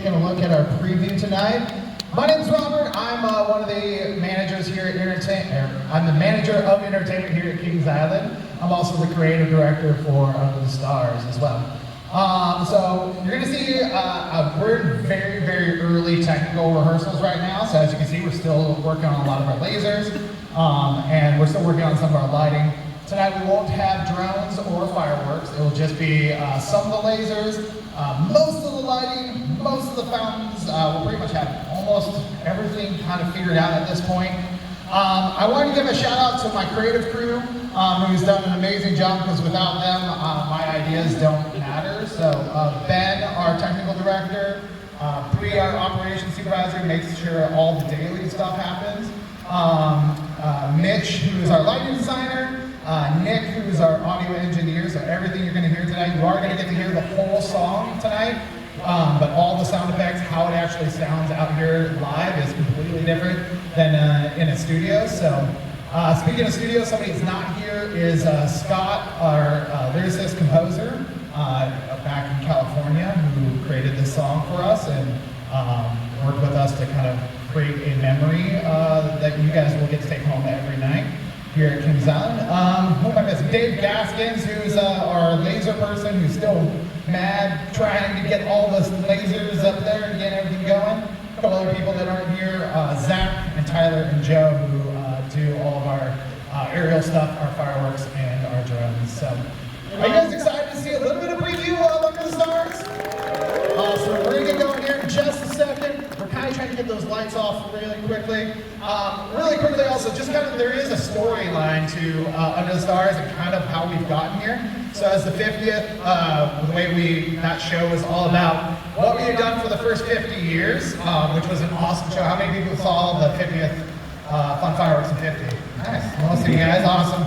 taking a look at our preview tonight. My name's Robert. I'm one of the managers here at I'm the manager of entertainment here at Kings Island. I'm also the creative director for Under the Stars as well. So you're going to see we're in very, very early technical rehearsals right now. So as you can see, we're still working on a lot of our lasers, and we're still working on some of our lighting. Tonight we won't have drones or fireworks. It will just be some of the lasers, most of the lighting, most of the fountains. We'll pretty much have almost everything kind of figured out at this point. I want to give a shout out to my creative crew, who's done an amazing job, because without them, my ideas don't matter. So Ben, our technical director, Bree, our operations supervisor, makes sure all the daily stuff happens. Mitch, who is our lighting designer. Nick, who is our audio engineer. So everything you're going to hear tonight, you are going to get to hear the whole song tonight. But all the sound effects, how it actually sounds out here live is completely different than in a studio. So speaking of studio, somebody who's not here is Scott, our lyricist composer back in California, who created this song for us and worked with us to kind of create a memory that you guys will get to take home every night here at Kings Island. Who am I missing? Dave Gaskins, who's our laser person, who's still mad trying to get all the lasers up there and get everything going. A couple other people that aren't here, Zach and Tyler and Joe, who do all of our aerial stuff, our fireworks, and our drones. So, are you guys excited to see a little bit of preview of Under the Stars? So we're going to get going here in just a second. We're kind of trying to get those lights off really quickly. Really quickly also, just kind of, there is a storyline to Under the Stars and kind of how we've gotten here. So as the 50th, the way that show is all about what we had done for the first 50 years, which was an awesome show. How many people saw the 50th Fun Fireworks in 50? Nice, most of you guys, awesome.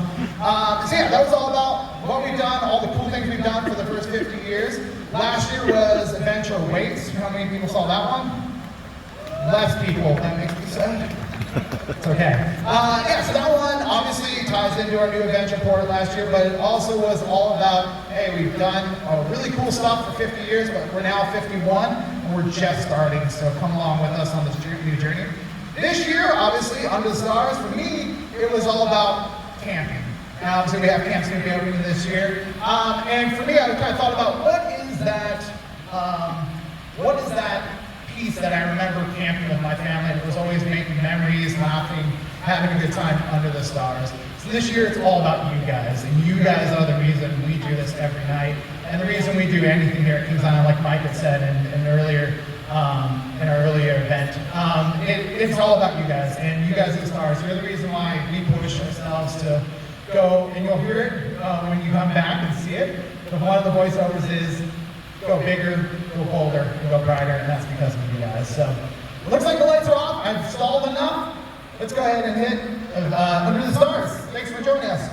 So yeah, that was all about what we've done, all the cool things we've done for the first 50 years. Last year was Adventure Waits. How many people saw that one? Less people, that makes me sad. It's okay. Yeah, so that one obviously ties into our new adventure port last year, but it also was all about, hey, we've done really cool stuff for 50 years, but we're now 51, and we're just starting, so come along with us on this new journey. This year, obviously, Under the Stars, for me, it was all about camping. So we have camps going to be opening this year. And for me, I kind of thought about what is that piece that I remember camping with my family that was always making memories, laughing, having a good time under the stars. So this year it's all about you guys, and you guys are the reason we do this every night, and the reason we do anything here at Kings Island, like Mike had said in our earlier event. It's all about you guys, and you guys are the stars. You're the reason why we push ourselves to go, and you'll hear it when you come back and see it. But one of the voiceovers is go bigger, go bolder, and go brighter, and that's because of you guys. So it looks like the lights are off. I've stalled enough. Let's go ahead and hit Under the Stars. Thanks for joining us.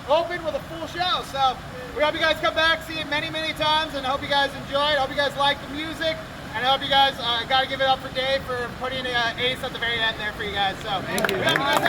open with a full show. So we hope you guys come back, see it many, many times, and I hope you guys enjoy it. I hope you guys like the music. And I hope you guys got to give it up for Dave for putting Ace at the very end there for you guys. So we hope you guys